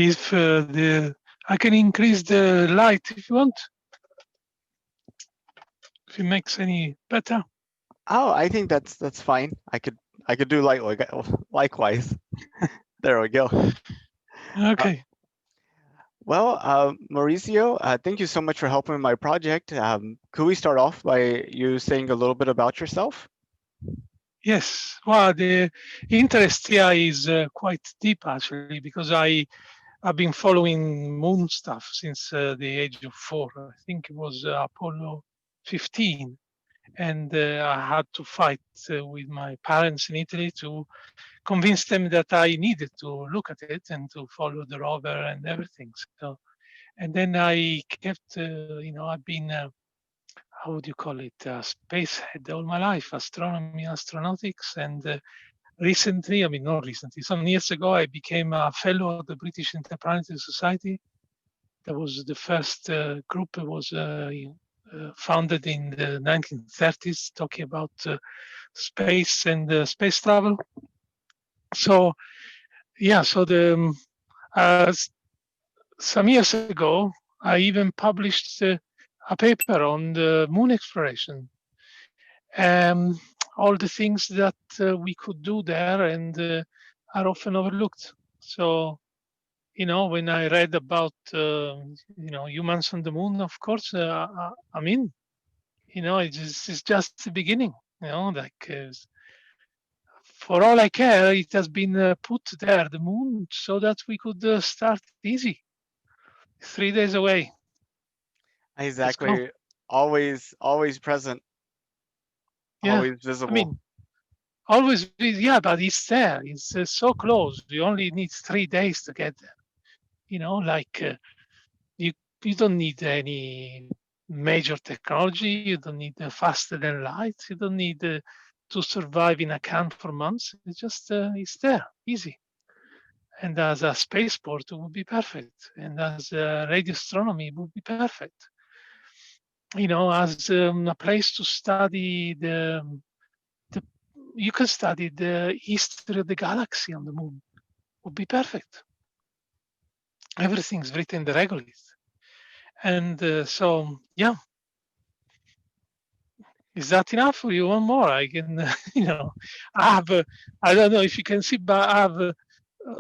If I can increase the light if you want, if it makes any better. Oh, I think that's fine. I could do likewise. There we go. Uh, Okay. well, Mauricio, thank you so much for helping with my project. Could we start off by you saying a little bit about yourself? Yes. Well, the interest here is quite deep actually because I've been following moon stuff since the age of 4. I think it was Apollo 15, and I had to fight with my parents in Italy to convince them that I needed to look at it and to follow the rover and everything. So, and then I kept, I've been, how would you call it, space head all my life, astronomy, astronautics, and recently, I mean, not recently, some years ago, I became a fellow of the British Interplanetary Society. That was the first group that was founded in the 1930s, talking about space and space travel. So, yeah, so some years ago, I even published a paper on the moon exploration, um, all the things that we could do there and are often overlooked. So, when I read about, humans on the moon, of course, I'm in. It's just the beginning. Like for all I care, it has been put there, the moon, so that we could start easy. 3 days away. Let's go. Exactly. Always present, Yeah. always I visible. mean, always be, yeah, but it's there. It's so close. You only need 3 days to get there. Like you, you don't need any major technology. You don't need faster than light. You don't need to survive in a can for months. It's there, easy. And as a spaceport, it would be perfect. And as radio astronomy, it would be perfect. As a place to study the you can study the history of the galaxy on the moon. Would be perfect. Everything's written in the regolith. And so, yeah, is that enough for you? One more? I can, I have, I don't know if you can see, but I have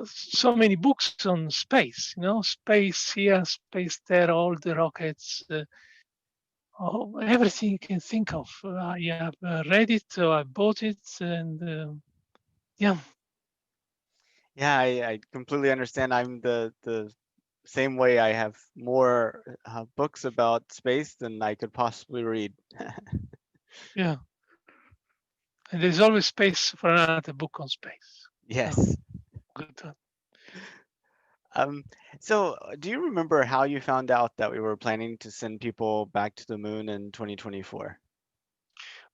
so many books on space, space here, space there, all the rockets, everything you can think of. I have read it, or I bought it, and yeah, Yeah, I completely understand. I'm the same way. I have more books about space than I could possibly read. yeah. And there's always space for another book on space. So, Yes. good. Um, so, do you remember how you found out that we were planning to send people back to the moon in 2024?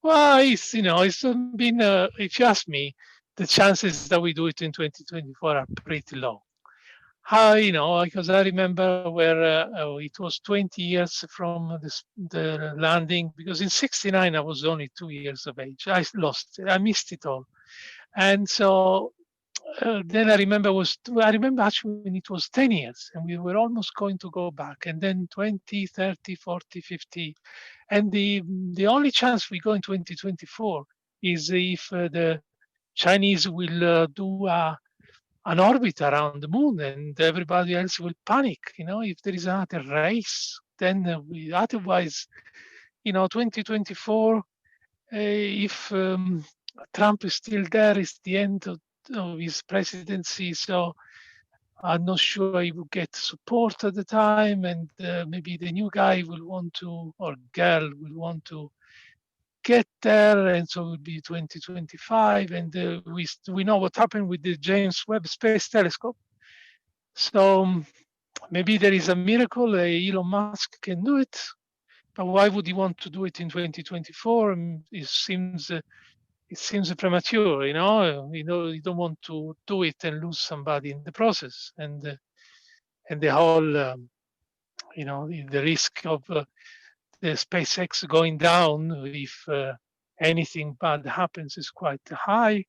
Well, it's been, if you ask me, the chances that we do it in 2024 are pretty low. How, because I remember where it was 20 years from the landing, because in 69 I was only 2 years of age. I lost it, I missed it all. And so then I remember actually when it was 10 years and we were almost going to go back, and then 20, 30, 40, 50. And the only chance we go in 2024 is if the Chinese will do an orbit around the moon and everybody else will panic. If there is another race, then otherwise, 2024, if Trump is still there, it's the end of his presidency. So I'm not sure he will get support at the time, and maybe the new guy will want to, or girl will want to get there, and so it will be 2025. And we know what happened with the James Webb Space Telescope. So maybe there is a miracle. Elon Musk can do it, but why would he want to do it in 2024? It seems premature. You don't want to do it and lose somebody in the process, and the whole the risk of the SpaceX going down if anything bad happens is quite high.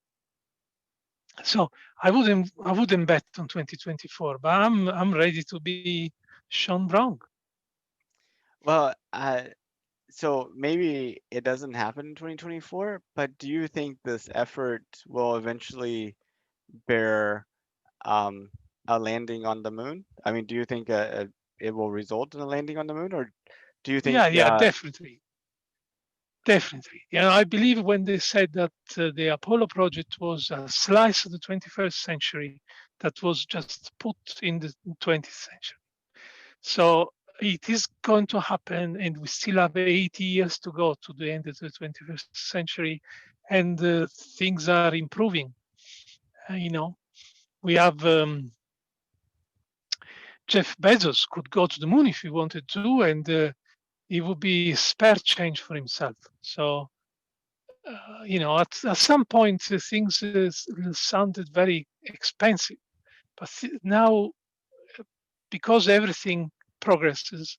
So I wouldn't bet on 2024, but I'm ready to be shown wrong. Well, so maybe it doesn't happen in 2024, but do you think this effort will eventually bear um, a landing on the moon? I mean, do you think it will result in a landing on the moon, or do you think? Yeah, yeah, definitely, definitely. I believe when they said that the Apollo project was a slice of the 21st century that was just put in the 20th century. So it is going to happen, and we still have 80 years to go to the end of the 21st century, and things are improving. You know, we have Jeff Bezos could go to the moon if he wanted to, and it would be spare change for himself. So, at some point, things sounded very expensive, but now, because everything progresses,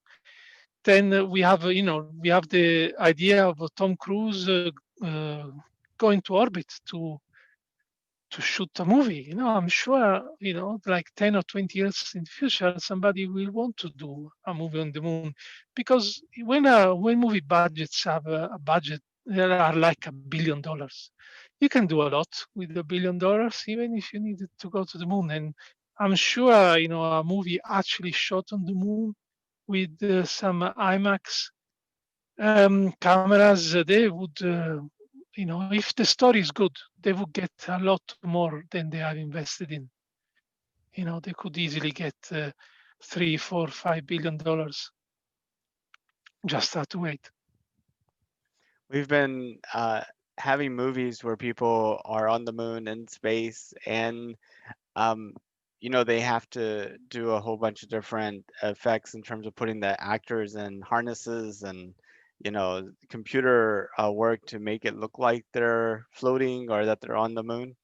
then we have the idea of Tom Cruise uh, going to orbit to shoot a movie. I'm sure, like 10 or 20 years in the future, somebody will want to do a movie on the moon, because when movie budgets have a budget that are like $1 billion, you can do a lot with $1 billion, even if you needed to go to the moon. And I'm sure, a movie actually shot on the moon with some IMAX cameras, they would, if the story is good, they would get a lot more than they have invested in. They could easily get 3, 4, 5 billion dollars. Just have to wait. We've been having movies where people are on the moon in space, and um, they have to do a whole bunch of different effects in terms of putting the actors in harnesses and computer work to make it look like they're floating or that they're on the moon.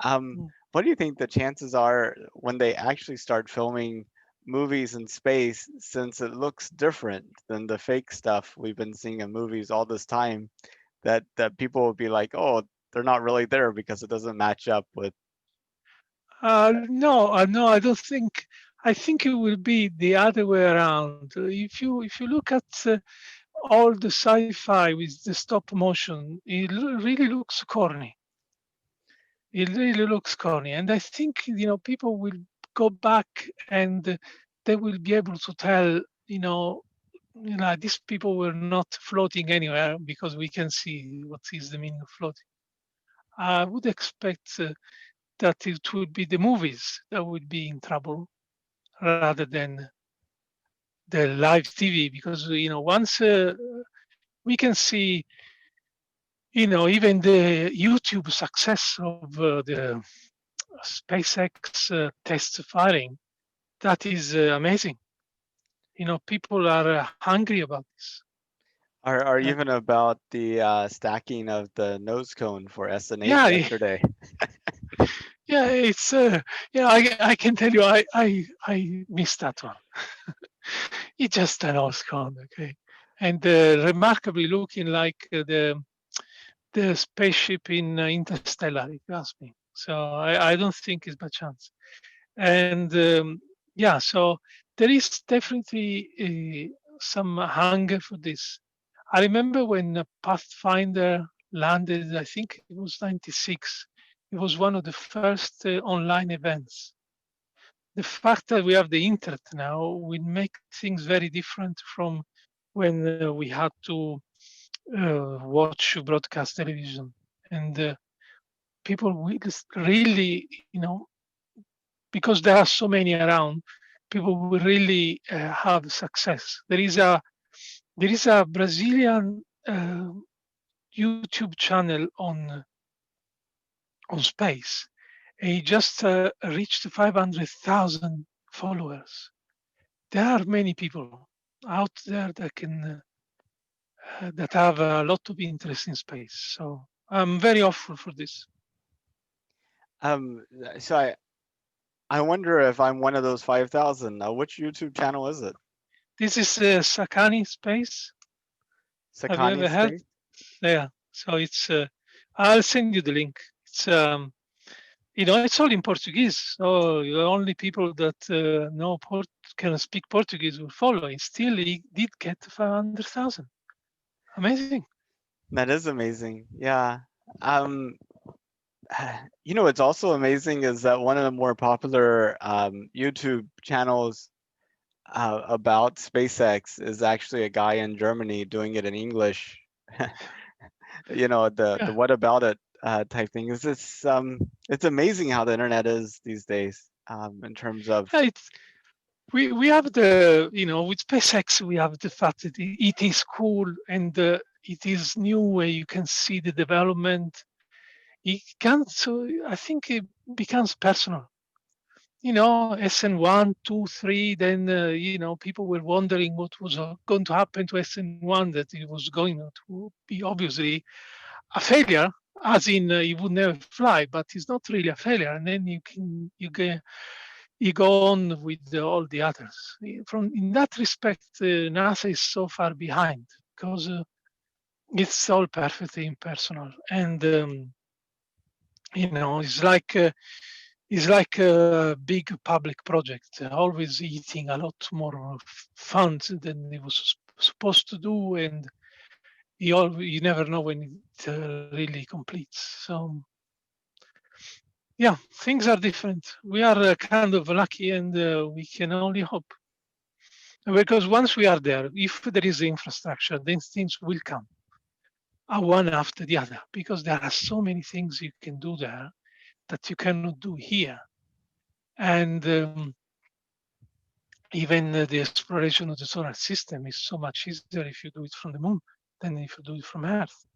What do you think the chances are when they actually start filming movies in space, since it looks different than the fake stuff we've been seeing in movies all this time, that people will be like, oh, they're not really there because it doesn't match up with. No, I don't think. I think it will be the other way around. If you look at all the sci-fi with the stop motion, it really looks corny. It really looks corny, and I think people will go back, and they will be able to tell these people were not floating anywhere, because we can see what is the meaning of floating. I would expect that it would be the movies that would be in trouble rather than the live TV, because once we can see even the YouTube success of the SpaceX test firing, that is amazing. People are hungry about this. Or Uh, even about the stacking of the nose cone for SN8 yeah, yesterday. yeah, it's I can tell you, I missed that one. It's just an old con, okay, and remarkably looking like the spaceship in Interstellar, if you ask me. So I don't think it's by chance. And yeah, so there is definitely some hunger for this. I remember when Pathfinder landed, I think it was 96. It was one of the first online events. The fact that we have the internet now will make things very different from when we had to watch broadcast television. And people will really, because there are so many around, people will really have success. There is a Brazilian YouTube channel on space. He just reached 500,000 followers. There are many people out there that have a lot of interest in space. So I'm very hopeful for this. Um, so I wonder if I'm one of those 5,000. Which YouTube channel is it? This is Sakani Space. Have you Sakani ever heard? Space? Yeah. So it's. I'll send you the link. It's It's all in Portuguese. So the only people that can speak Portuguese will follow. And still, he did get 500,000. Amazing. That is amazing. Yeah. Um, what's also amazing is that one of the more popular YouTube channels about SpaceX is actually a guy in Germany doing it in English. The Yeah, what about it type thing is it's amazing how the internet is these days in terms of yeah. We have with SpaceX we have the fact that it is cool and it is new where you can see the development. It can so I think it becomes personal. SN1, 2, 3. Then people were wondering what was going to happen to SN1. That it was going to be obviously a failure, as in it would never fly. But it's not really a failure. And then you go on with all the others. From in that respect, NASA is so far behind because it's all perfectly impersonal, and it's like a big public project, always eating a lot more funds than it was supposed to do, and you never know when it really completes. So yeah, things are different. We are kind of lucky, and we can only hope. Because once we are there, if there is infrastructure, then things will come one after the other, because there are so many things you can do there that you cannot do here. And even the exploration of the solar system is so much easier if you do it from the moon than if you do it from Earth,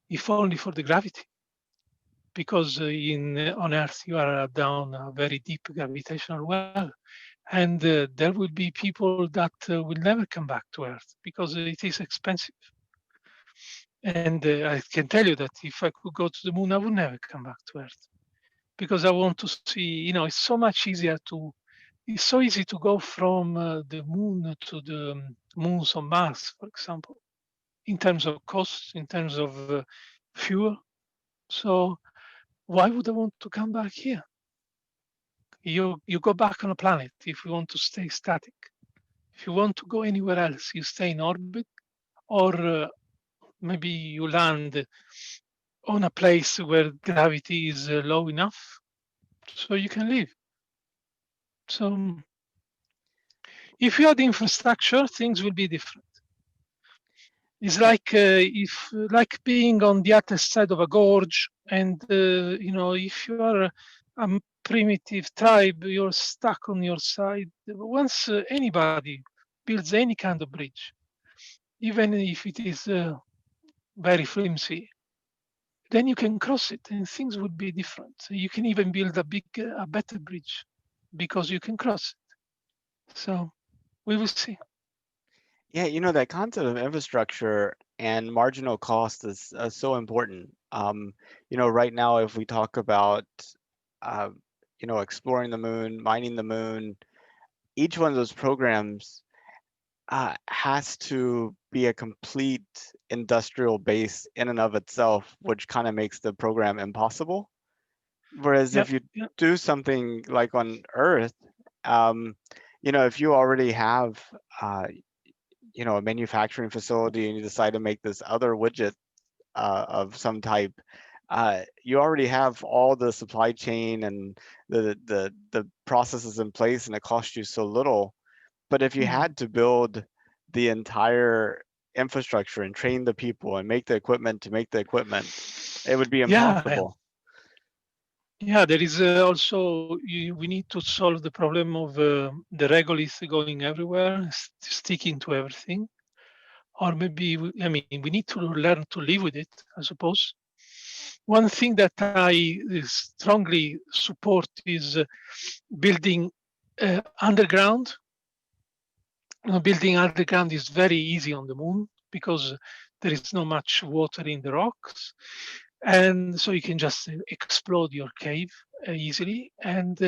if only for the gravity. Because in on Earth you are down a very deep gravitational well, and there will be people that will never come back to Earth because it is expensive. And I can tell you that if I could go to the moon, I would never come back to Earth because I want to see. It's so much easier to. It's so easy to go from the moon to the moons on Mars, for example, in terms of costs, in terms of fuel. So why would I want to come back here? You go back on a planet if you want to stay static. If you want to go anywhere else, you stay in orbit, or maybe you land on a place where gravity is low enough so you can live. So if you have the infrastructure, things will be different. It's like if like being on the other side of a gorge, and if you are a primitive tribe, you're stuck on your side. Once anybody builds any kind of bridge, even if it is very flimsy, then you can cross it, and things would be different. You can even build a better bridge because you can cross it. So we will see. Yeah, that concept of infrastructure and marginal cost is so important. Right now, if we talk about, uh, exploring the moon, mining the moon, each one of those programs has to be a complete industrial base in and of itself, which kind of makes the program impossible. Whereas Yeah, if you yeah, do something like on Earth, um, if you already have, uh, a manufacturing facility and you decide to make this other widget of some type, you already have all the supply chain and the processes in place, and it costs you so little. But if you mm, had to build the entire infrastructure and train the people and make the equipment to make the equipment, it would be yeah. impossible. Yeah, there is also we need to solve the problem of the regolith going everywhere, sticking to everything, or maybe I mean we need to learn to live with it. I suppose. One thing that I strongly support is building underground. Building underground is very easy on the moon because there is no much water in the rocks, and so you can just explode your cave easily, and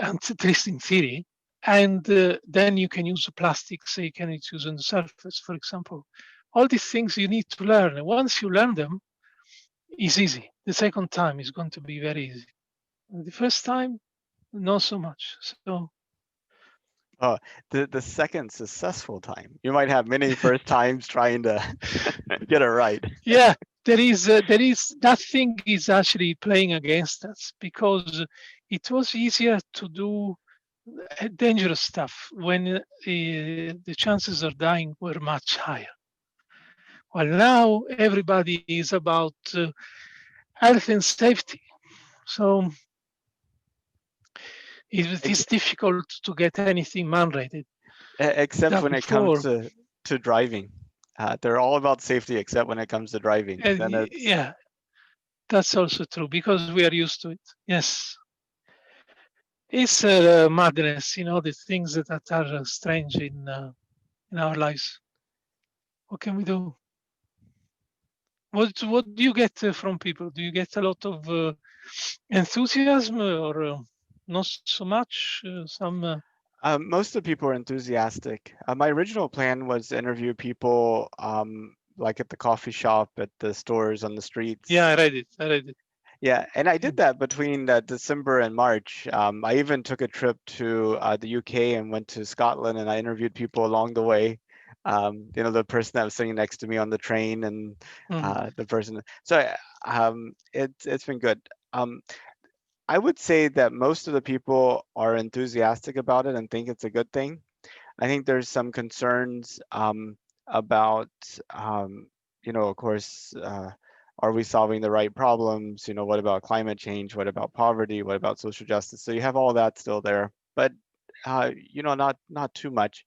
at least in theory. And then you can use the plastics you can use on the surface, for example. All these things you need to learn. And once you learn them, it's easy. The second time is going to be very easy. The first time, not so much. So Oh, the second successful time. You might have many first times trying to get it right. yeah, there is that thing is actually playing against us because it was easier to do dangerous stuff when the chances of dying were much higher. Well, now everybody is about health and safety. So it Ex- is difficult to get anything mandated Except that when it comes before. to driving. They're all about safety except when it comes to driving. Then it's Yeah, that's also true because we are used to it. Yes, it's madness, the things that are strange in our lives. What can we do? What do you get from people? Do you get a lot of enthusiasm or not so much? Some most of the people are enthusiastic. My original plan was to interview people like at the coffee shop, at the stores, on the Yeah, streets. I read it. I read it. Yeah, and I Yeah. did that between December and March. I even took a trip to the UK and went to Scotland, and I interviewed people along the way. The person that was sitting next to me on the train, and Mhm. the person. So it's been good. Um, I would say that most of the people are enthusiastic about it and think it's a good thing. I think there's some concerns about, of course, are we solving the right problems? What about climate change? What about poverty? What about social justice? So you have all that still there, but not too much.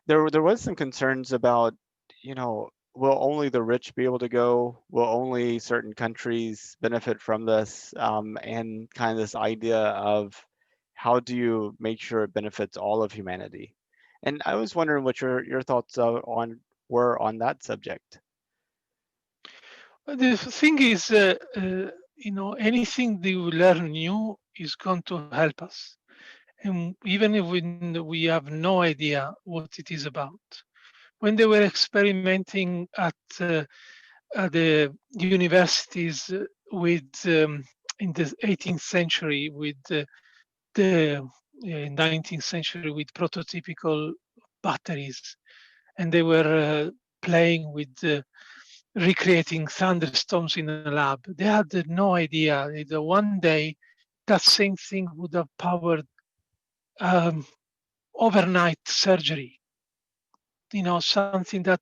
There was some concerns about, will only the rich be able to go? Will only certain countries benefit from this? And kind of this idea of how do you make sure it benefits all of humanity? And I was wondering what your thoughts were on that subject. But the thing is, anything that we learn new is going to help us, and even if we have no idea what it is about. When they were experimenting at the universities with in the 18th century with the 19th century with prototypical batteries, and they were playing with recreating thunderstorms in a lab. They had no idea that one day that same thing would have powered um, overnight surgery. Something that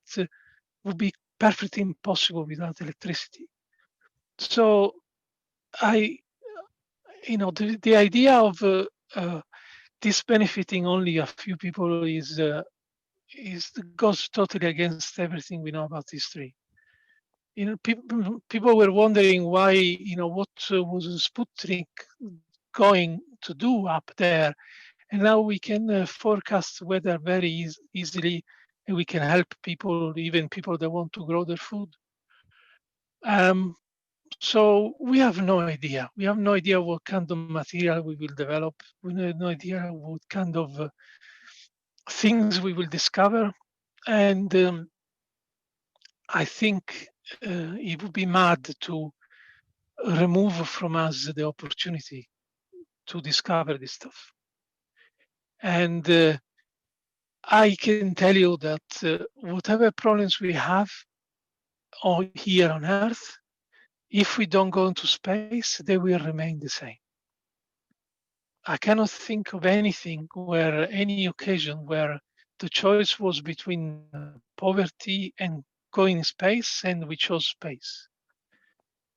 would be perfectly impossible without electricity. So I, the idea of this benefiting only a few people is goes totally against everything we know about history. People were wondering why, what was Sputnik going to do up there, and now we can forecast weather very easily, and we can help people, even people that want to grow their food. Um, so we have no idea. We have no idea what kind of material we will develop. We have no idea what kind of things we will discover, and I think it would be mad to remove from us the opportunity to discover this stuff. And I can tell you that whatever problems we have here on Earth, if we don't go into space, they will remain the same. I cannot think of anything where any occasion where the choice was between poverty and going in space, and we chose space.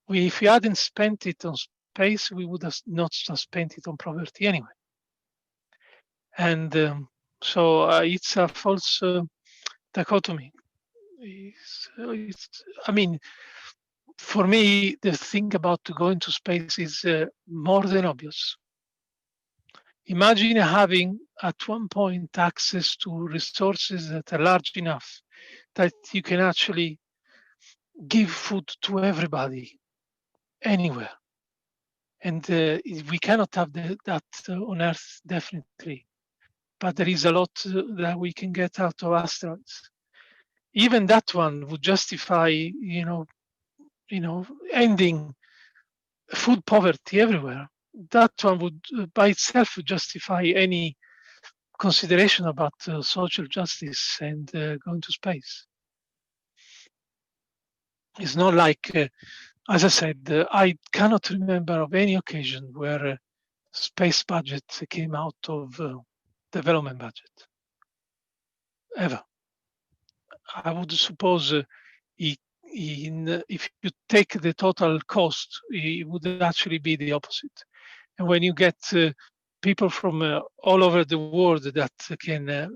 If we hadn't spent it on space, we would have not spent it on poverty anyway. And so it's a false dichotomy. I mean, for me, the thing about to go into space is more than obvious. Imagine having at one point access to resources that are large enough that you can actually give food to everybody anywhere. And we cannot have that on Earth, definitely. But there is a lot that we can get out of asteroids. Even that one would justify, ending food poverty everywhere. that one would by itself justify any consideration about social justice and going to space. It's not like, as I said, I cannot remember of any occasion where space budget came out of development budget ever. I would suppose if you take the total cost, it would actually be the opposite. And when you get people from all over the world that can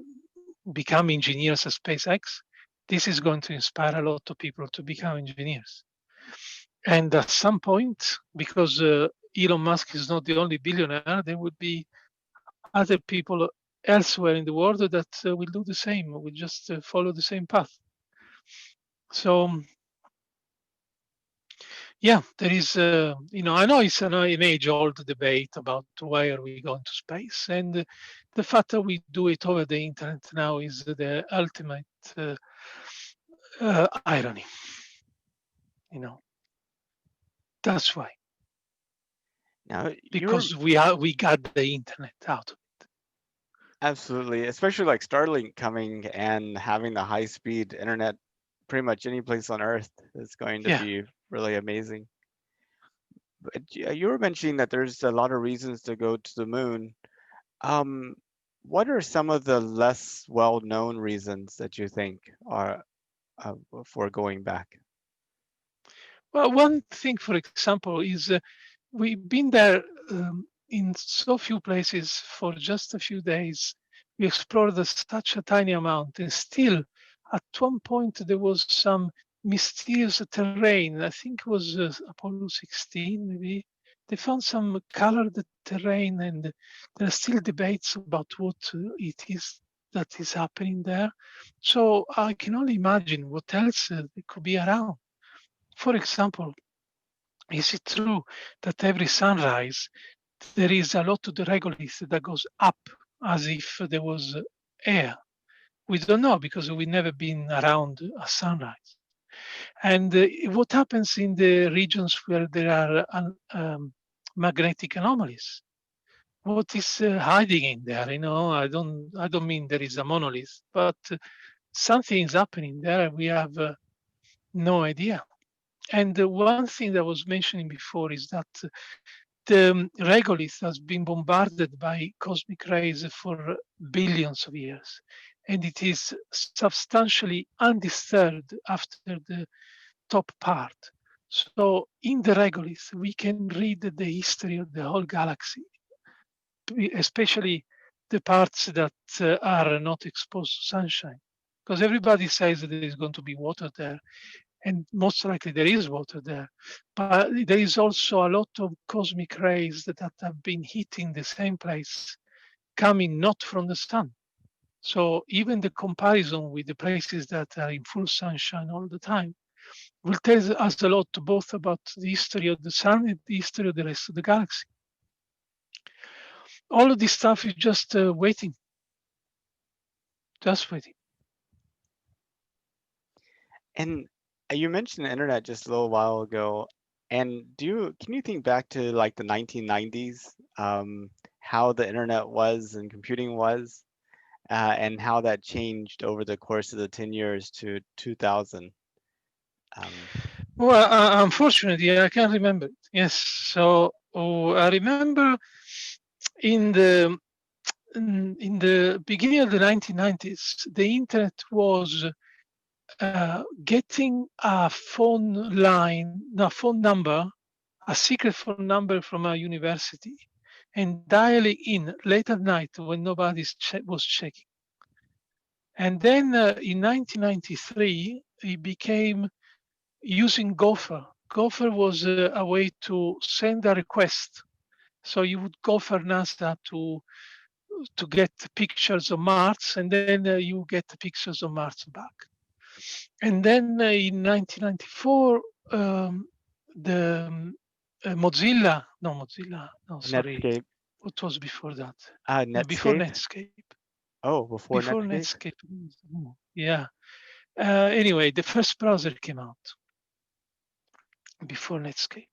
become engineers at SpaceX, this is going to inspire a lot of people to become engineers. And at some point, because Elon Musk is not the only billionaire, there would be other people elsewhere in the world that will do the same, will just follow the same path. So yeah, there is, I know it's an age-old debate about why are we going to space, and the fact that we do it over the internet now is the ultimate irony. You know, that's why, Now, you're because we got the internet out. absolutely, especially like Starlink coming and having the high-speed internet pretty much any place on Earth is going to Yeah. be really amazing. But you were mentioning that there's a lot of reasons to go to the moon. Um, what are some of the less well-known reasons that you think are for going back? Well, one thing, for example, is we've been there in so few places for just a few days. We explored such a tiny amount, and still, at one point, there was some mysterious terrain. I think it was Apollo 16, maybe. They found some colored terrain, and there are still debates about what it is that is happening there. So I can only imagine what else could be around. For example, is it true that every sunrise there is a lot of the regolith that goes up as if there was air? We don't know because we've never been around a sunrise. And what happens in the regions where there are magnetic anomalies? What is hiding in there? I don't mean there is a monolith, but something is happening there. We have no idea. And one thing that I was mentioning before is that the regolith has been bombarded by cosmic rays for billions of years, and it is substantially undisturbed after the top part. So in the regolith, we can read the history of the whole galaxy, especially the parts that are not exposed to sunshine. Because everybody says that there is going to be water there, and most likely there is water there. But there is also a lot of cosmic rays that have been hitting the same place, coming not from the sun. So even the comparison with the places that are in full sunshine all the time will tell us a lot both about the history of the sun and the history of the rest of the galaxy. All of this stuff is just waiting, just waiting. And you mentioned the internet just a little while ago. And can you think back to like the 1990s, how the internet was and computing was, and how that changed over the course of the 10 years to 2000? Um, Well, unfortunately, I can't remember it. Yes, so I remember in the in the beginning of the 1990s, the internet was getting a phone line, no, phone number, a secret phone number from a university, and dialing in late at night when nobody was checking. And then in 1993, it became using Gopher. Gopher was a way to send a request. So you would go for NASA to get pictures of Mars, and then you get pictures of Mars back. And then in 1994, the no, sorry, Netscape, what was before that? No, before Netscape. Netscape. Oh, before Before Netscape. Netscape, yeah. Anyway, the first browser came out before Netscape.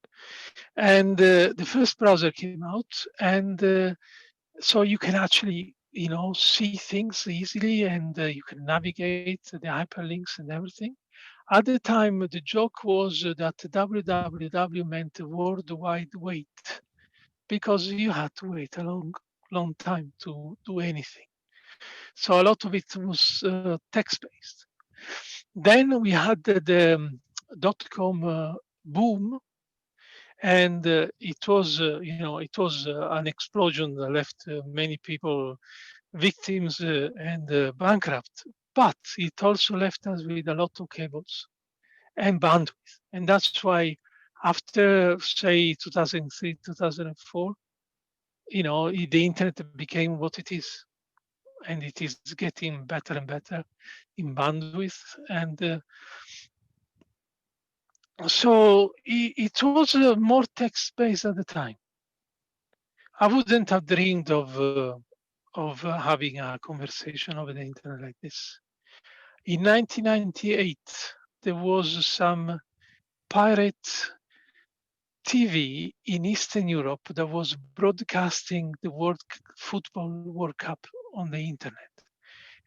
And the first browser came out, and so you can actually, see things easily, and you can navigate the hyperlinks and everything. At the time, the joke was that www meant World Wide Wait, because you had to wait a long time to do anything. So a lot of it was text-based. Then we had the dot-com boom, and it was an explosion that left many people victims and bankrupt. But it also left us with a lot of cables and bandwidth, and that's why after say 2003, 2004, the internet became what it is, and it is getting better and better in bandwidth. And so it was more text based at the time. I wouldn't have dreamed of having a conversation over the internet like this. In 1998, there was some pirate TV in Eastern Europe that was broadcasting the Football World Cup on the internet.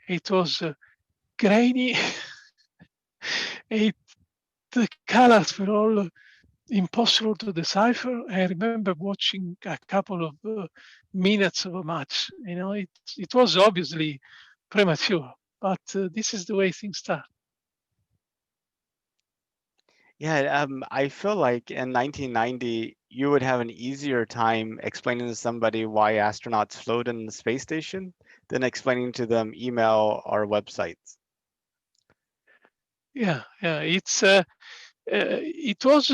It was grainy. The colors were all impossible to decipher. I remember watching a couple of minutes of a match. It was obviously premature, but this is the way things start. Yeah, I feel like in 1990, you would have an easier time explaining to somebody why astronauts float in the space station than explaining to them email or websites. Yeah. It was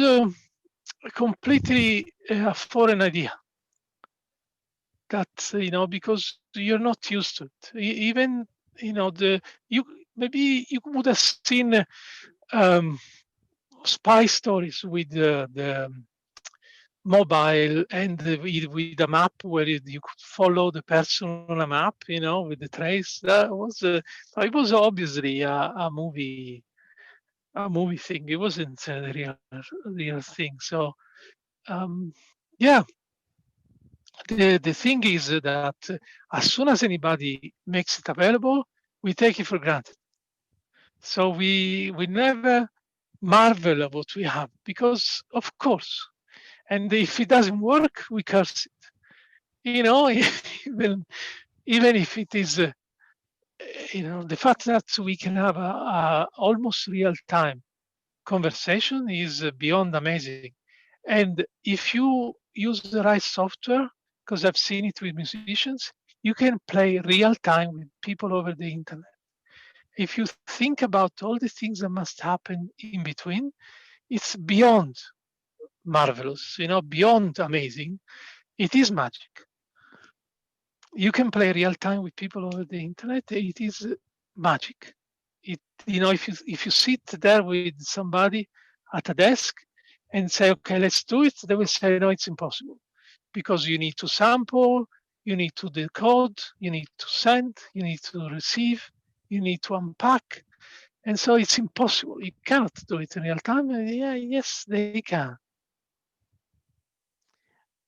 completely a foreign idea. That because you're not used to it. Even the you maybe you would have seen um, spy stories with the mobile, and with a map where you could follow the person on a map, with the trace. That was it was obviously a movie thing. It wasn't the real thing. So um, yeah, the thing is that as soon as anybody makes it available, we take it for granted. So we never marvel at what we have, because of course, and if it doesn't work, we curse it. even even if it is the fact that we can have a almost real time conversation is beyond amazing. And if you use the right software, because I've seen it with musicians, you can play real time with people over the internet. If you think about all the things that must happen in between, it's beyond marvelous, beyond amazing. It is magic. You can play real time with people over the internet. It is magic. If you sit there with somebody at a desk and say, okay, let's do it, they will say, no, it's impossible, because you need to sample, you need to decode, you need to send, you need to receive, you need to unpack. And so it's impossible. You cannot do it in real time. Yeah, yes, they can.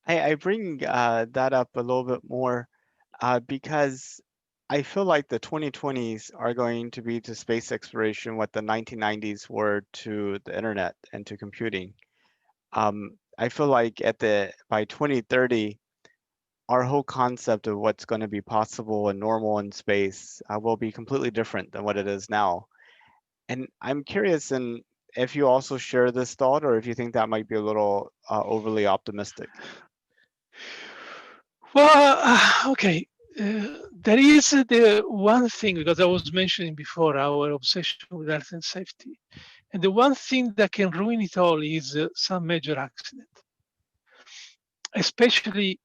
I bring that up a little bit more because I feel like the 2020s are going to be to space exploration what the 1990s were to the internet and to computing. I feel like by 2030, our whole concept of what's going to be possible and normal in space will be completely different than what it is now. And I'm curious in if you also share this thought or if you think that might be a little overly optimistic. Well, okay. There is the one thing, because I was mentioning before our obsession with health and safety. And the one thing that can ruin it all is some major accident, especially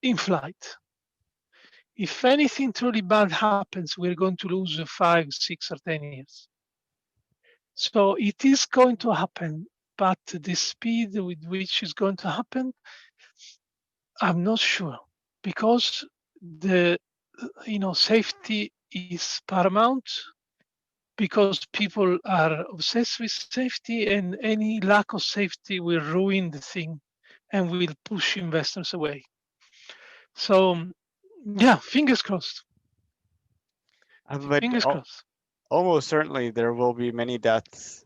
in flight. If anything truly bad happens, we're going to lose 5, 6, or 10 years. So it is going to happen, but the speed with which it's going to happen, I'm not sure, because the safety is paramount. because people are obsessed with safety, and any lack of safety will ruin the thing and will push investors away. So, yeah, fingers crossed. But Fingers crossed. almost certainly there will be many deaths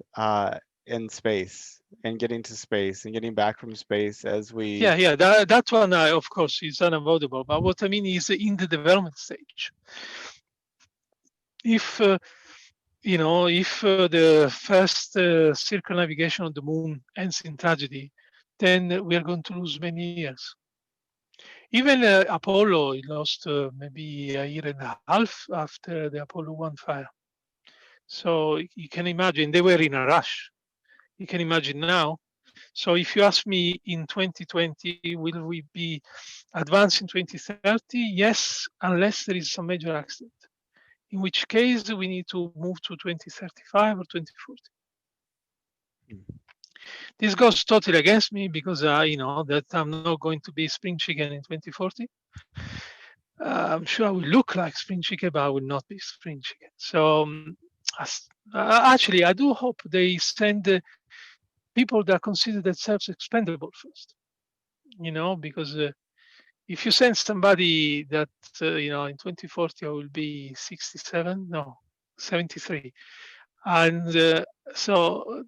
in space and getting to space and getting back from space as we. Yeah, that one, of course, is unavoidable. But what I mean is in the development stage. If if the first circumnavigation on the moon ends in tragedy, then we are going to lose many years. Even Apollo lost maybe a year and a half after the Apollo 1 fire. So you can imagine they were in a rush. You can imagine now. So if you ask me in 2020, will we be advanced in 2030? Yes, unless there is some major accident, in which case we need to move to 2035 or 2040. This goes totally against me because I know that I'm not going to be spring chicken in 2040. I'm sure I will look like spring chicken, but I will not be spring chicken. So actually, I do hope they send people that consider themselves expendable first. Because if you send somebody that in 2040 I will be 67, no, 73, and so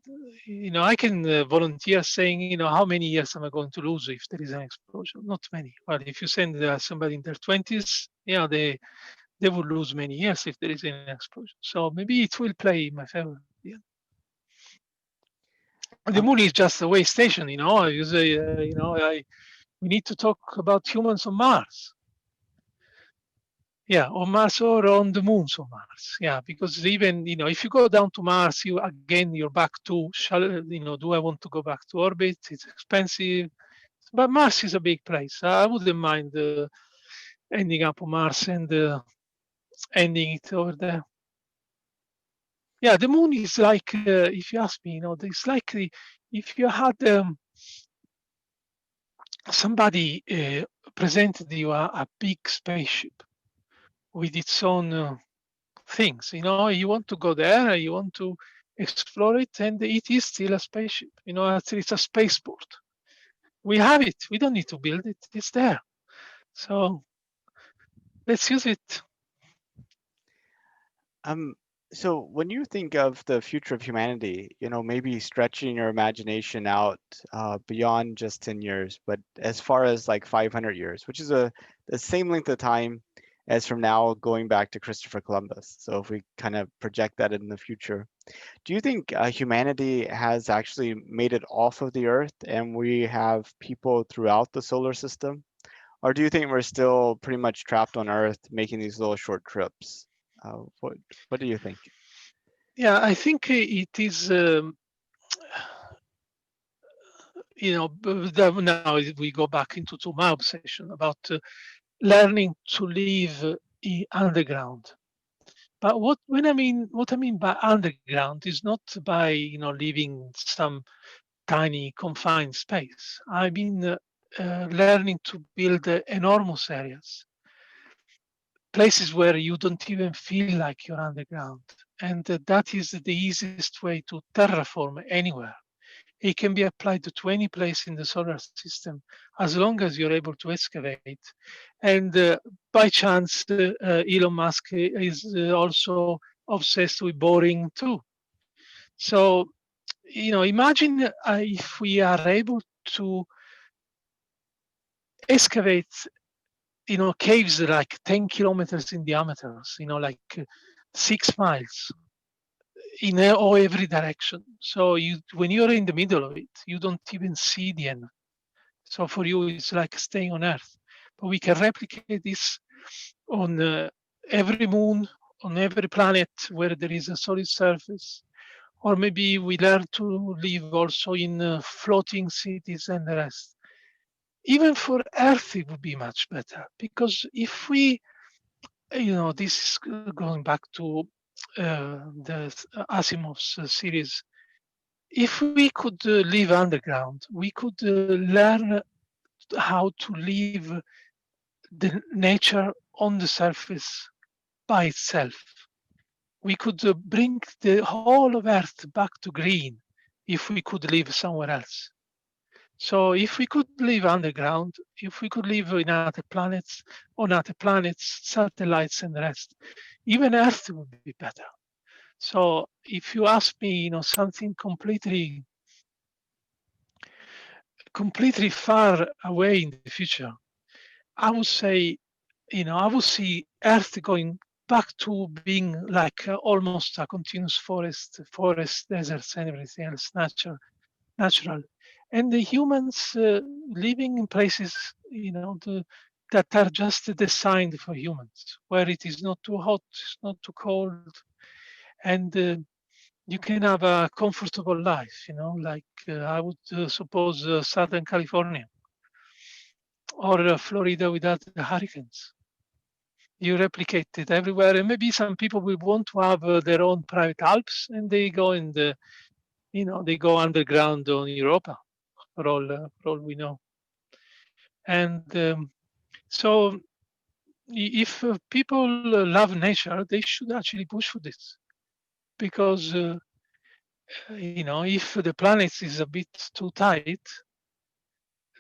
I can volunteer saying how many years am I going to lose if there is an explosion? Not many. But if you send somebody in their 20s, they would lose many years if there is an explosion. So maybe it will play in my favor. Yeah. The Um, moon is just a way station. You say, we need to talk about humans on Mars. Yeah, on Mars or on the moons of Mars. Yeah, because even if you go down to Mars, you're back to do I want to go back to orbit? It's expensive, but Mars is a big place. I wouldn't mind ending up on Mars and ending it over there. Yeah, the moon is like, if you ask me, it's like if you had somebody presented you a big spaceship with its own things. You want to go there, you want to explore it, and it is still a spaceship. It's a spaceport. We have it. We don't need to build it. It's there. So let's use it. um, so when you think of the future of humanity, maybe stretching your imagination out beyond just 10 years, but as far as like 500 years, which is the same length of time as from now going back to Christopher Columbus. So if we kind of project that in the future, do you think humanity has actually made it off of the Earth and we have people throughout the solar system? Or do you think we're still pretty much trapped on Earth making these little short trips? What do you think? Yeah, I think it is. Now we go back into my obsession about learning to live underground. But what I mean by underground is not by living some tiny confined space. I mean learning to build enormous areas, places where you don't even feel like you're underground, and that is the easiest way to terraform anywhere. It can be applied to any place in the solar system as long as you're able to excavate. And by chance, Elon Musk is also obsessed with boring too. So, imagine if we are able to excavate, caves like 10 kilometers in diameter, like 6 miles in or every direction. So when you're in the middle of it, you don't even see the end. So for you, it's like staying on Earth. But we can replicate this on every moon, on every planet where there is a solid surface. Or maybe we learn to live also in floating cities and the rest. Even for Earth, it would be much better because if we, this is going back to the Asimov's series. If we could live underground, we could learn how to live the nature on the surface by itself. we could bring the whole of Earth back to green if we could live somewhere else. So if we could live underground, if we could live in other planets, on other planets, satellites and the rest, even Earth would be better. So if you ask me, something completely far away in the future, I would say, I would see Earth going back to being like almost a continuous forest, deserts, and everything else, natural, and the humans living in places, that are just designed for humans, where it is not too hot, it's not too cold, and you can have a comfortable life. Like I would suppose Southern California or Florida without the hurricanes. You replicate it everywhere, and maybe some people will want to have their own private Alps, and they go in the, they go underground on Europa, for all we know. And so, if people love nature, they should actually push for this, because if the planet is a bit too tight,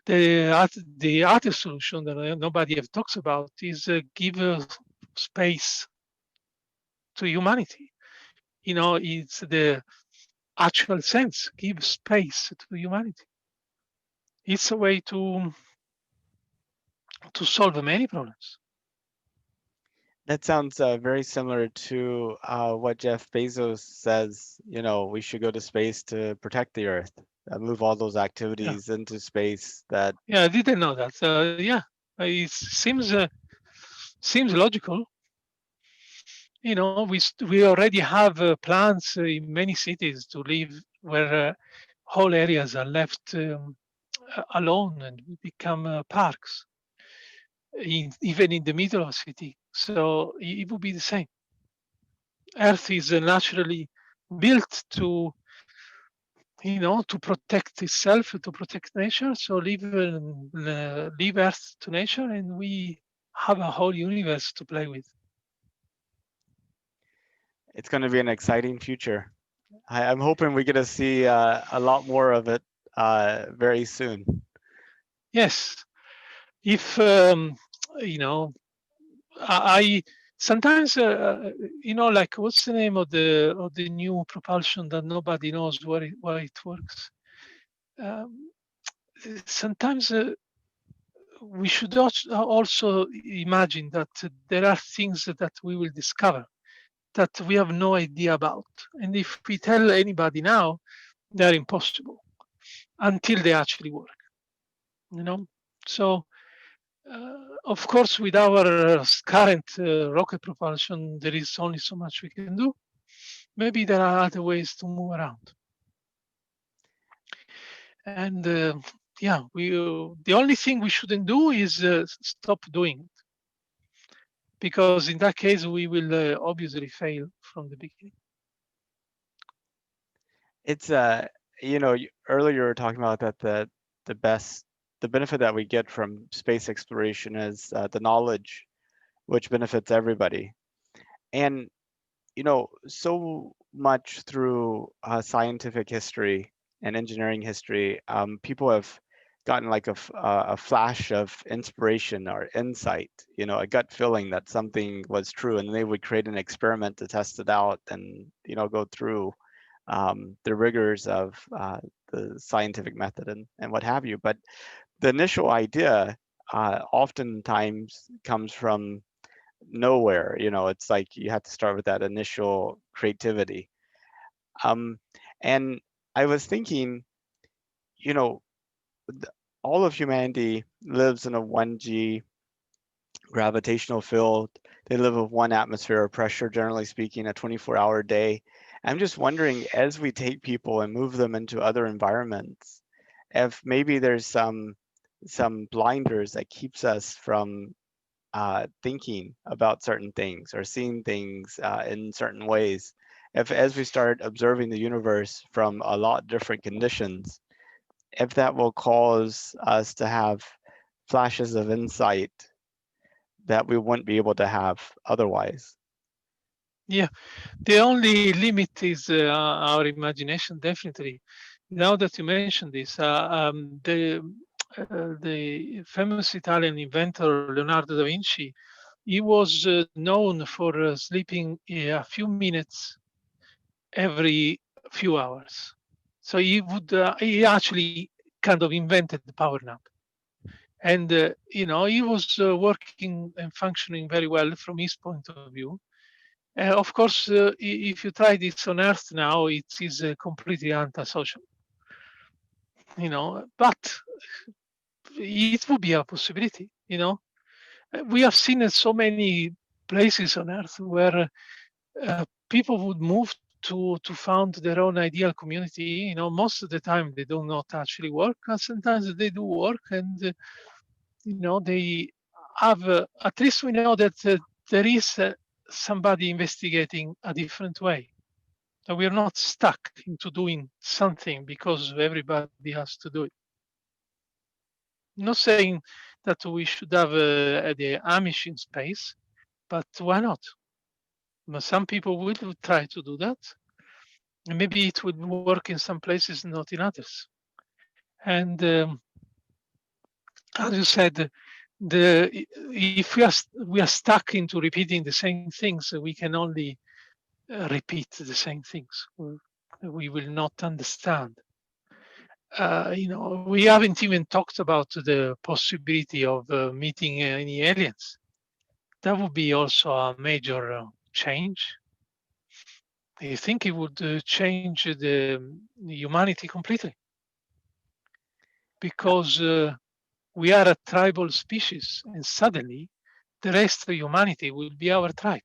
the other solution that nobody have talks about is give space to humanity. It's the actual sense, give space to humanity. It's a way to solve many problems. That sounds very similar to what Jeff Bezos says. We should go to space to protect the Earth, move all those Yeah, activities into space. That yeah, I didn't know that. Yeah, it seems logical. We already have plans in many cities to live where whole areas are left alone and become parks, even in the middle of a city. So it would be the same. Earth is naturally built to protect itself, to protect nature. So leave Earth to nature, and we have a whole universe to play with. it's going to be an exciting future. I'm hoping we get to see a lot more of it very soon. Yes, if you know, I sometimes like what's the name of the new propulsion that nobody knows why it works. Um, Sometimes we should also imagine that there are things that we will discover that we have no idea about. And if we tell anybody now, they're impossible until they actually work, you know? So, of course, with our current rocket propulsion, there is only so much we can do. Maybe there are other ways to move around. And yeah, the only thing we shouldn't do is stop doing it, because in that case we will obviously fail from the beginning. It's earlier you were talking about that the best the benefit that we get from space exploration is the knowledge, which benefits everybody. And so much through scientific history and engineering history, people have gotten like a flash of inspiration or insight, a gut feeling that something was true, and they would create an experiment to test it out and go through the rigors of the scientific method and what have you. But the initial idea oftentimes comes from nowhere. It's like you have to start with that initial creativity. Um, and I was thinking, you know, all of humanity lives in a 1G gravitational field. They live with one atmosphere of pressure, generally speaking, a 24-hour day. I'm just wondering, as we take people and move them into other environments, if maybe there's some blinders that keeps us from thinking about certain things or seeing things in certain ways. If as we start observing the universe from a lot different conditions, if that will cause us to have flashes of insight that we wouldn't be able to have otherwise. Yeah, the only limit is our imagination, definitely. Now that you mentioned this, the famous Italian inventor Leonardo da Vinci, he was known for sleeping a few minutes every few hours. So he actually kind of invented the power nap, and he was working and functioning very well from his point of view. Of course, if you try this on Earth now, it is completely antisocial, but it would be a possibility. We have seen so many places on Earth where people would move to found their own ideal community. Most of the time they do not actually work, and sometimes they do work, and they have. At least we know that there is somebody investigating a different way. So we are not stuck into doing something because everybody has to do it. Not saying that we should have the Amish in space, but why not? Some people will try to do that. And maybe it would work in some places, not in others. And as you said, if we are stuck into repeating the same things, we can only repeat the same things. We will not understand. We haven't even talked about the possibility of meeting any aliens. That would be also a major change. I think it would change the humanity completely because we are a tribal species, and suddenly the rest of humanity will be our tribe.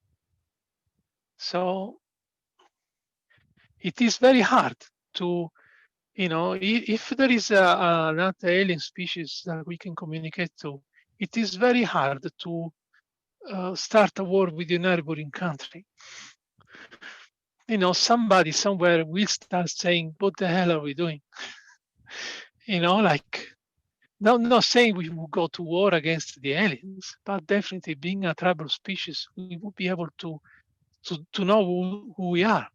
So it is very hard to, if there is another alien species that we can communicate to, it is very hard to start a war with your neighboring country. Somebody somewhere will start saying, "What the hell are we doing?" Like, not saying we will go to war against the aliens, but definitely being a tribal species, we will be able to know who we are,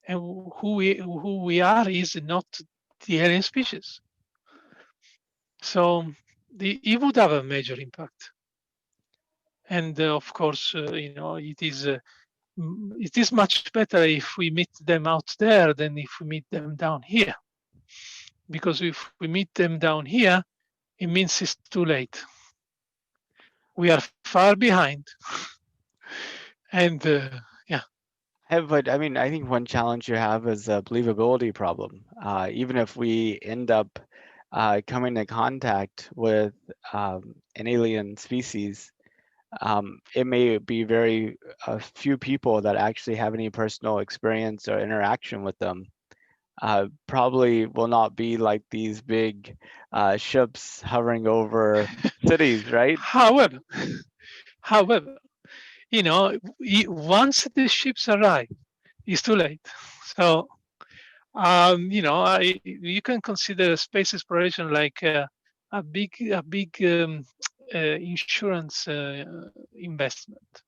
and who we are is not the alien species. So it would have a major impact, and of course, it is much better if we meet them out there than if we meet them down here. Because if we meet them down here, it means it's too late. We are far behind, and yeah, But I mean, I think one challenge you have is a believability problem. Even if we end up coming in contact with an alien species, it may be very a few people that actually have any personal experience or interaction with them. Probably will not be like these big ships hovering over cities, right? however, however, once the ships arrive, it's too late. So, you can consider space exploration like a big insurance investment.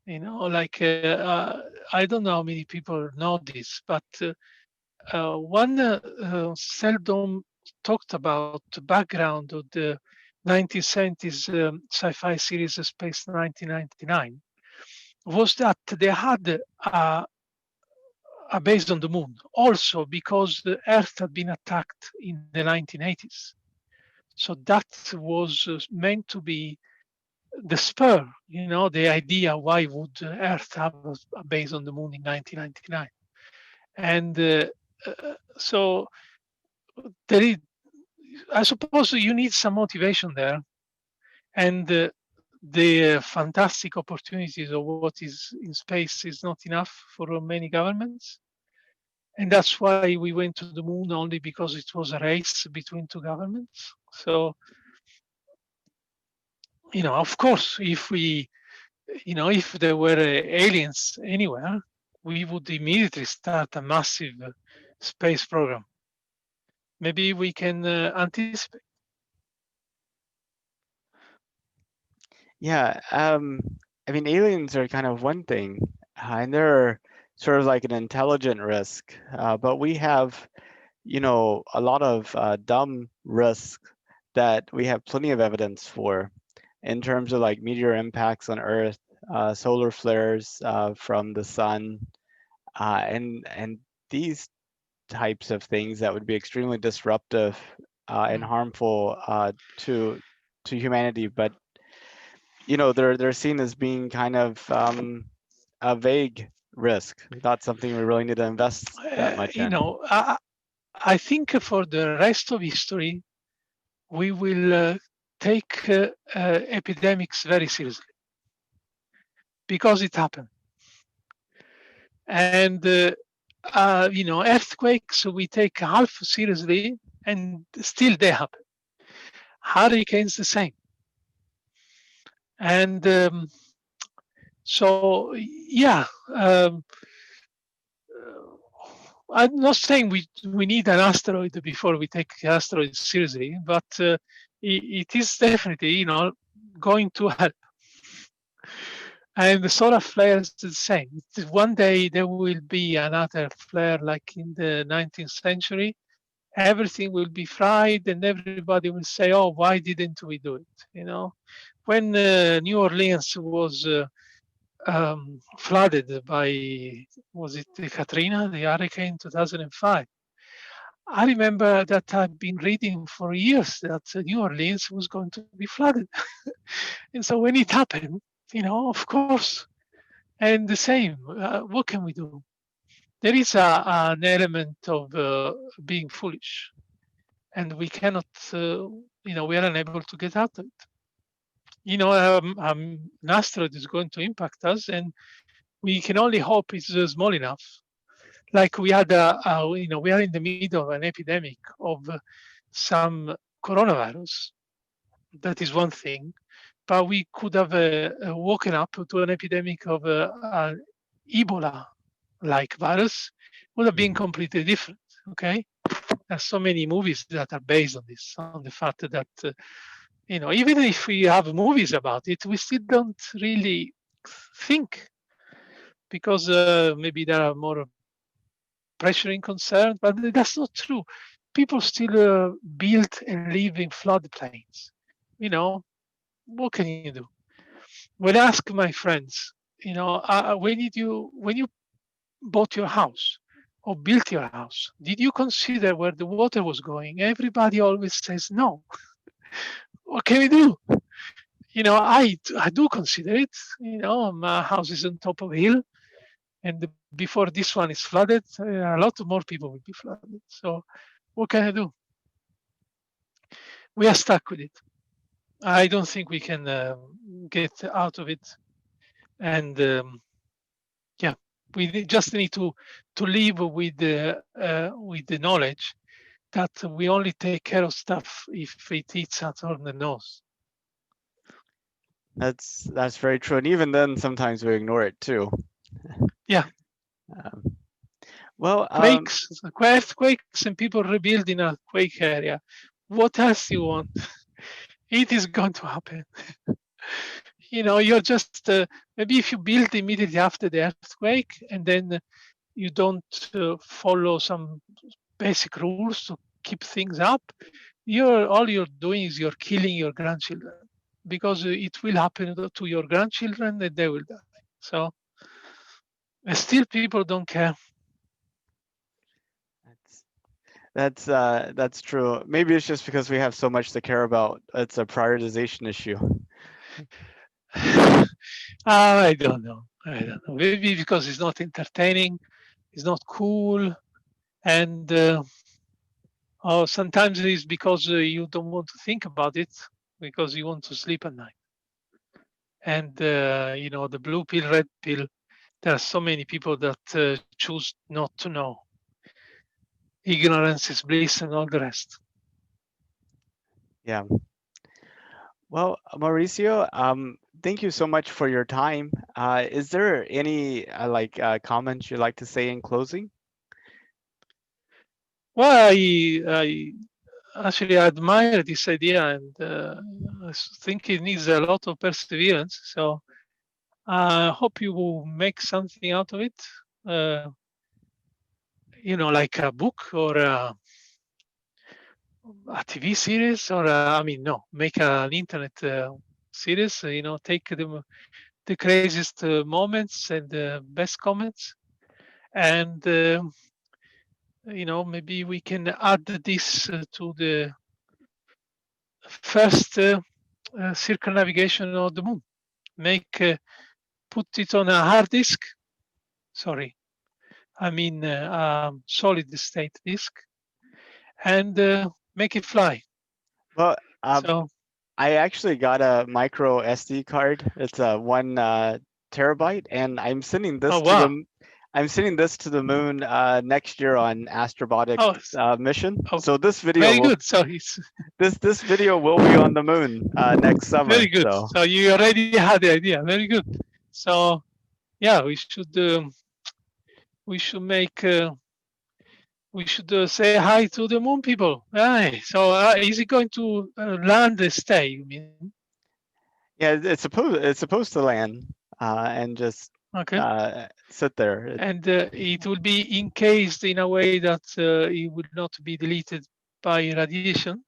Like I don't know how many people know this, but one seldom talked about the background of the 1970s sci-fi series Space 1999 was that they had a base on the moon, also because the Earth had been attacked in the 1980s. So that was meant to be the spur, the idea why would Earth have a base on the moon in 1999. And so there is, I suppose you need some motivation there, and the fantastic opportunities of what is in space is not enough for many governments. And that's why we went to the moon only because it was a race between two governments. So, of course, if there were aliens anywhere, we would immediately start a massive space program. Maybe we can anticipate. Yeah, I mean, aliens are kind of one thing. and they're sort of like an intelligent risk, but we have, a lot of dumb risk that we have plenty of evidence for in terms of like meteor impacts on Earth, solar flares from the sun, and these types of things that would be extremely disruptive and Mm. harmful to humanity. But they're seen as being kind of a vague risk, not something we really need to invest that Uh, much you in. know, I, I think for the rest of history, we will take epidemics very seriously because it happened. And earthquakes we take half seriously, and still they happen. Hurricanes the same. And so, yeah, um, I'm not saying we need an asteroid before we take asteroids seriously, but it is definitely going to help. And the solar flares is the same. One day there will be another flare like in the 19th century. Everything will be fried, and everybody will say, "Oh, why didn't we do it?" When New Orleans was flooded by, was it the Katrina, the hurricane 2005? I remember that I've been reading for years that New Orleans was going to be flooded. And so when it happened, of course, and the same, what can we do? There is an element of being foolish, and we cannot, we are unable to get out of it. An asteroid is going to impact us, and we can only hope it's small enough. Like we are in the middle of an epidemic of some coronavirus. That is one thing, but we could have woken up to an epidemic of an Ebola-like virus. Would have been Mhm. completely different. Okay, there's so many movies that are based on this, on the fact that even if we have movies about it, we still don't really think because maybe there are more pressuring concerns, but that's not true. People still build and live in floodplains. You know, what can you do? When I ask my friends, when you bought your house or built your house, did you consider where the water was going? Everybody always says no. What can we do? I do consider it. My house is on top of a hill, and before this one is flooded, a lot more people will be flooded. So, what can I do? We are stuck with it. I don't think we can get out of it. And yeah, just need to live with the knowledge that we only take care of stuff if it hits us on the nose. That's very true, and even then, sometimes we ignore it too. Yeah, Um, well, earthquakes, and people rebuild in a quake area. What else you want? It is going to happen. You're just maybe if you build immediately after the earthquake and then you don't follow some basic rules to keep things up, you're doing is you're killing your grandchildren because it will happen to your grandchildren and they will die. So still people don't care. that's true. Maybe it's just because we have so much to care about. It's a prioritization issue. I don't know. I don't know. Maybe because it's not entertaining, it's not cool, and sometimes it is because you don't want to think about it because you want to sleep at night. And the blue pill, red pill. There are so many people that choose not to know. Ignorance is bliss, and all the rest. Yeah. Well, Mauricio, thank you so much for your time. Is there any comments you'd like to say in closing? Well, I actually admire this idea, and I think it needs a lot of perseverance. So I hope you will make something out of it. Uh, like a book or a TV series, or I mean, no, make an internet series. Take the craziest moments and the best comments, and maybe we can add this to the first circumnavigation of the moon. Make Put it on a hard disk. Sorry, I mean solid state disk, and make it fly. Well, So, I actually got a micro SD card. It's a 1 terabyte, and oh wow, I'm sending this to the moon next year on astrobotic oh, mission. oh, So very good. So it's this video will be on the moon next summer. very good. So So you already had the idea. Very good. So yeah, we should make we should say hi to the moon people. Right. So is it going to land and stay? You mean? yeah, it's supposed to land and just Okay. sit there. And it will be encased in a way that it will not be deleted by radiation.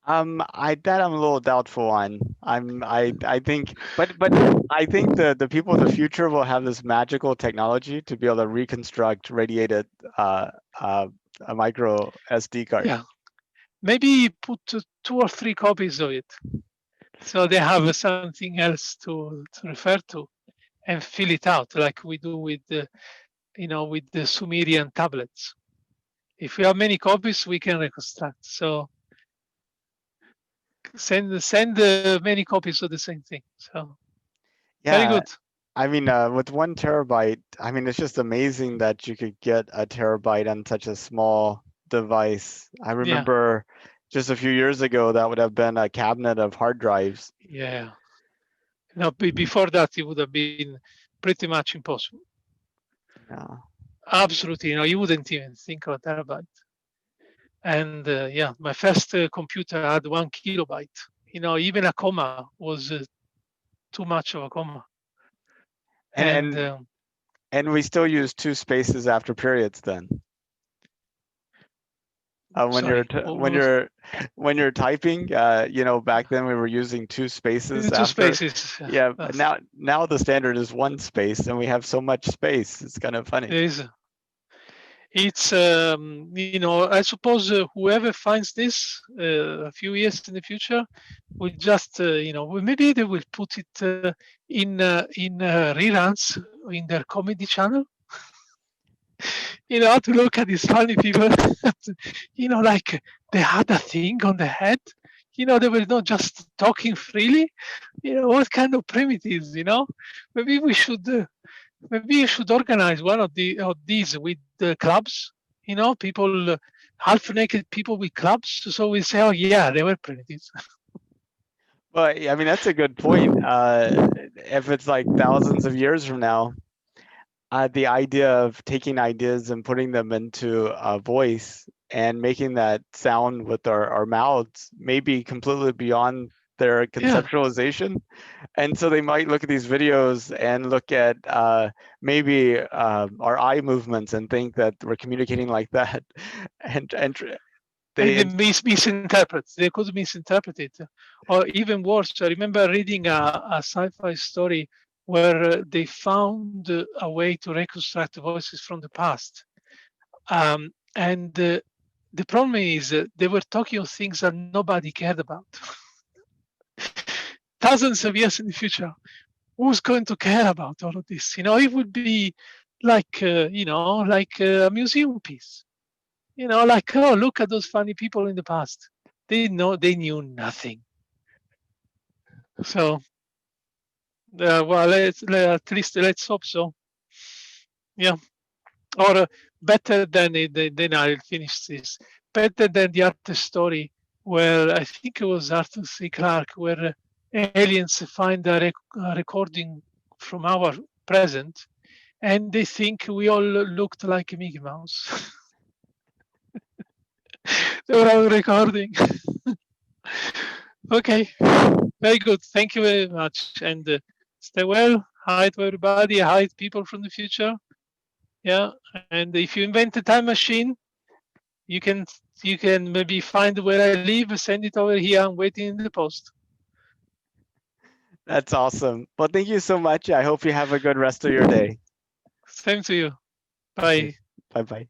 I'm a little doubtful on. I think, but I think the people of the future will have this magical technology to be able to reconstruct radiated uh, uh, a micro SD card. Yeah. Maybe put 2 or 3 copies of it, so they have something else to refer to and fill it out like we do with with the Sumerian tablets. If we have many copies, we can reconstruct. So send many copies of the same thing. So very Yeah, good. I mean, with 1 terabyte, I mean, it's just amazing that you could get a terabyte on such a small device. I Yeah, remember just a few years ago that would have been a cabinet of hard drives. yeah. Now before that, it would have been pretty much impossible. Yeah. Absolutely, you wouldn't even think of a terabyte. And yeah, my first computer had 1 kilobyte. Even a comma was too much of a comma. And And and and we still use two spaces after periods then. sorry, what When was you're typing, back then we were using two spaces two after. spaces? Yeah, but now the standard is one space, and we have so much space. It's kind of funny. There is. It's I suppose whoever finds this a few years in the future will just maybe they will put it in reruns in their comedy channel. To look at these funny people. Like they had a thing on the head. They were not just talking freely. What kind of primitives. Maybe we should maybe you should organize one of these with the clubs. People, half naked people with clubs. So we say, oh yeah, they were primitives. Well, I mean, that's a good point. If it's like thousands of years from now, the idea of taking ideas and putting them into a voice and making that sound with our mouths may be completely beyond their Yeah, conceptualization. And so they might look at these videos and look at maybe our eye movements and think that we're communicating like that. And and they they misinterpret. They could misinterpret it, or even worse. I remember reading a sci-fi story where they found a way to reconstruct voices from the past. And the problem is they were talking of things that nobody cared about. Thousands of years in the future, who's going to care about all of this? It would be like a museum piece. Like, oh, look at those funny people in the past. They knew nothing. So well, at least let's hope so. Yeah, or better than then I'll finish this. Better than the artist story where I think it was Arthur C. Clarke, where aliens find a recording from our present, and they think we all looked like Mickey Mouse. They were all recording. Okay, very good. Thank you very much, and stay well. Hi to everybody. Hi to people from the future. Yeah, and if you invent a time machine, you can maybe find where I live, send it over here. I'm waiting in the post. That's awesome. Well, thank you so much. I hope you have a good rest of your day. Same to you. Okay. Bye. Bye bye.